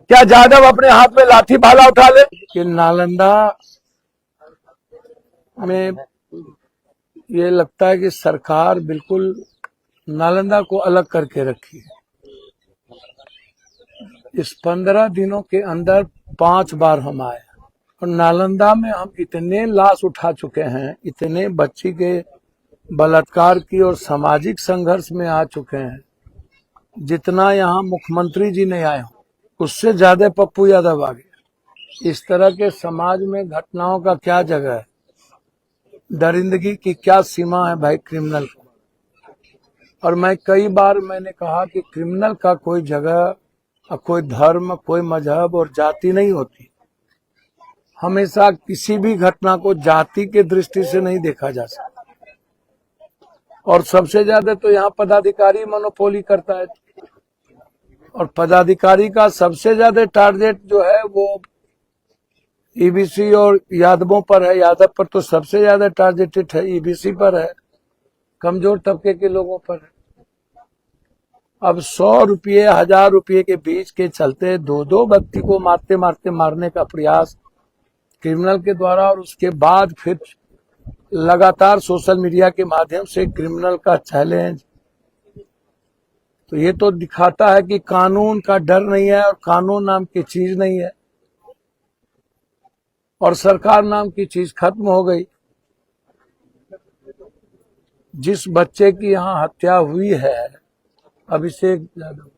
क्या यादव अपने हाथ में लाठी भाला उठा ले? कि नालंदा में ये लगता है कि सरकार बिल्कुल नालंदा को अलग करके रखी है। इस 15 दिनों के अंदर 5 बार हम आए और नालंदा में हम इतने लाश उठा चुके हैं, इतने बच्ची के बलात्कार की और सामाजिक संघर्ष में आ चुके हैं, जितना यहाँ मुख्यमंत्री जी नहीं आए हो उससे ज्यादा पप्पू यादव आ गए। इस तरह के समाज में घटनाओं का क्या जगह है? दरिंदगी की क्या सीमा है भाई क्रिमिनल को? और मैं कई बार मैंने कहा कि क्रिमिनल का कोई जगह, कोई धर्म, कोई मजहब और जाति नहीं होती। हमेशा किसी भी घटना को जाति के दृष्टि से नहीं देखा जा सकता। और सबसे ज्यादा तो यहाँ पदाधिकारी मोनोपोली करता है और पदाधिकारी का सबसे ज्यादा टारगेट जो है वो ईबीसी और यादवों पर है। यादव पर तो सबसे ज्यादा टारगेटेड है, ईबीसी पर है, कमजोर तबके के लोगों पर है। अब 100 रुपये 1000 रुपये के बीच के चलते 2-2 व्यक्ति को मारते मारते मारने का प्रयास क्रिमिनल के द्वारा, और उसके बाद फिर लगातार सोशल मीडिया के माध्यम से क्रिमिनल का चैलेंज, तो ये तो दिखाता है कि कानून का डर नहीं है और कानून नाम की चीज नहीं है और सरकार नाम की चीज खत्म हो गई। जिस बच्चे की यहाँ हत्या हुई है, अभिषेक यादव,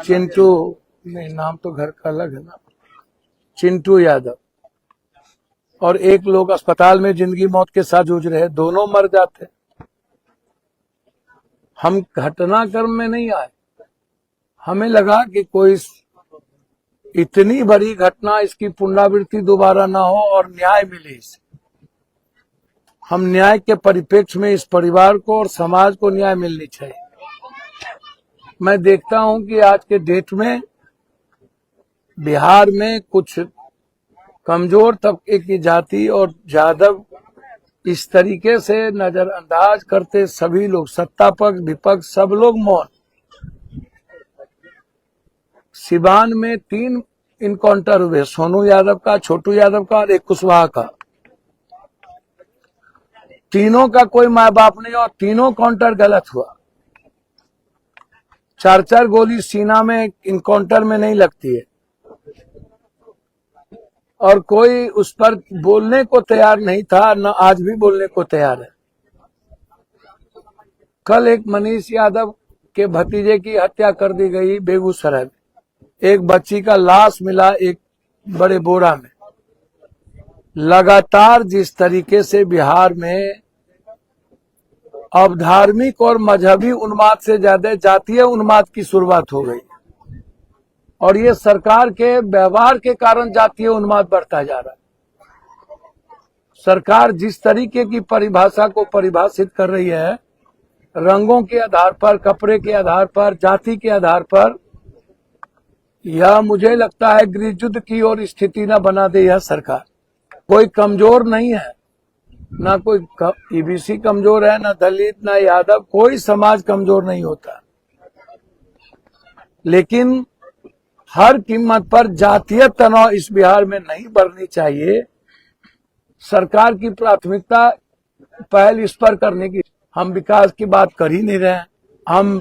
चिंटू नहीं, नाम तो घर का अलग है ना, चिंटू यादव, और एक लोग अस्पताल में जिंदगी मौत के साथ जूझ रहे, दोनों मर जाते। हम घटनाक्रम में नहीं आए, हमें लगा कि कोई इतनी बड़ी घटना, इसकी पुनरावृत्ति दोबारा ना हो और न्याय मिले इसे। हम न्याय के परिप्रेक्ष्य में इस परिवार को और समाज को न्याय मिलनी चाहिए। मैं देखता हूं कि आज के डेट में बिहार में कुछ कमजोर तबके की जाति और यादव इस तरीके से नजरअंदाज करते सभी लोग, सत्ता पक्ष विपक्ष सब लोग मौन। सिवान में 3 इनकाउंटर हुए, सोनू यादव का, छोटू यादव का और एक कुशवाहा का। तीनों का कोई माँ बाप नहीं और तीनों काउंटर गलत हुआ। 4-4 गोली सीना में इनकाउंटर में नहीं लगती है और कोई उस पर बोलने को तैयार नहीं था, न आज भी बोलने को तैयार है। कल एक मनीष यादव के भतीजे की हत्या कर दी गई बेगूसराय में, एक बच्ची का लाश मिला एक बड़े बोरा में। लगातार जिस तरीके से बिहार में अब धार्मिक और मजहबी उन्माद से ज्यादा जातीय उन्माद की शुरुआत हो गई और ये सरकार के व्यवहार के कारण जातीय उन्माद बढ़ता जा रहा है। सरकार जिस तरीके की परिभाषा को परिभाषित कर रही है, रंगों के आधार पर, कपड़े के आधार पर, जाति के आधार पर, यह मुझे लगता है गृह युद्ध की ओर स्थिति न बना दे यह सरकार। कोई कमजोर नहीं है, ना कोई ईबीसी कमजोर है, ना दलित, ना यादव, कोई समाज कमजोर नहीं होता, लेकिन हर कीमत पर जातीय तनाव इस बिहार में नहीं बढ़नी चाहिए। सरकार की प्राथमिकता पहल इस पर करने की। हम विकास की बात कर ही नहीं रहे हैं, हम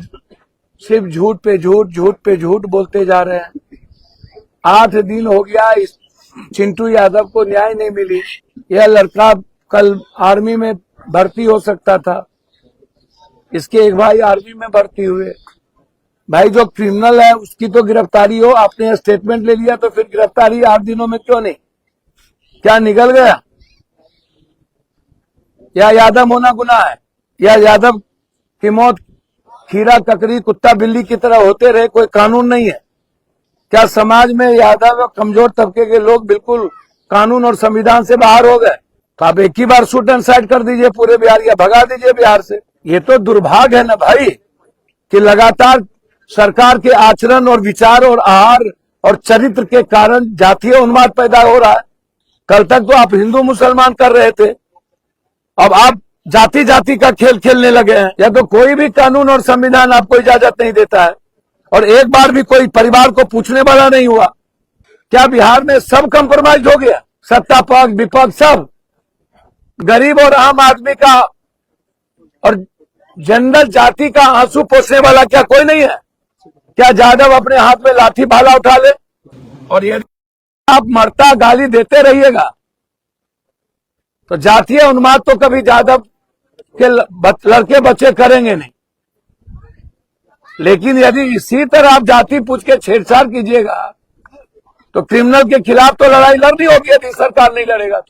सिर्फ झूठ पे झूठ, झूठ पे झूठ बोलते जा रहे हैं। 8 दिन हो गया इस चिंटू यादव को न्याय नहीं मिली। यह लड़का कल आर्मी में भर्ती हो सकता था, इसके एक भाई आर्मी में भर्ती हुए। भाई जो क्रिमिनल है उसकी तो गिरफ्तारी हो, आपने स्टेटमेंट ले लिया तो फिर गिरफ्तारी 8 दिनों में क्यों नहीं? क्या निकल गया? या यादव होना गुनाह है? या यादव की मौत खीरा ककड़ी कुत्ता बिल्ली की तरह होते रहे, कोई कानून नहीं है? क्या समाज में यादव और कमजोर तबके के लोग बिल्कुल कानून और संविधान से बाहर हो गए? तो आप एक ही बार शूट एंड साइड कर दीजिए पूरे बिहार, या भगा दीजिए बिहार से। ये तो दुर्भाग्य है ना भाई कि लगातार सरकार के आचरण और विचार और आहार और चरित्र के कारण जातीय उन्माद पैदा हो रहा है। कल तक तो आप हिंदू मुसलमान कर रहे थे, अब आप जाति जाति का खेल खेलने लगे हैं। या तो कोई भी कानून और संविधान आपको इजाजत नहीं देता है और एक बार भी कोई परिवार को पूछने वाला नहीं हुआ। क्या बिहार में सब कंप्रोमाइज हो गया? सत्ता पक्ष विपक्ष सब, गरीब और आम आदमी का और जनरल जाति का आंसू पोंछने वाला क्या कोई नहीं है? क्या यादव अपने हाथ में लाठी भाला उठा ले? और यदि आप मरता गाली देते रहिएगा तो जातीय उन्माद तो कभी यादव के लड़के बच्चे करेंगे नहीं। लेकिन यदि इसी तरह आप जाति पूछ के छेड़छाड़ कीजिएगा तो क्रिमिनल के खिलाफ तो लड़ाई लड़नी होगी यदि सरकार नहीं लड़ेगा तो।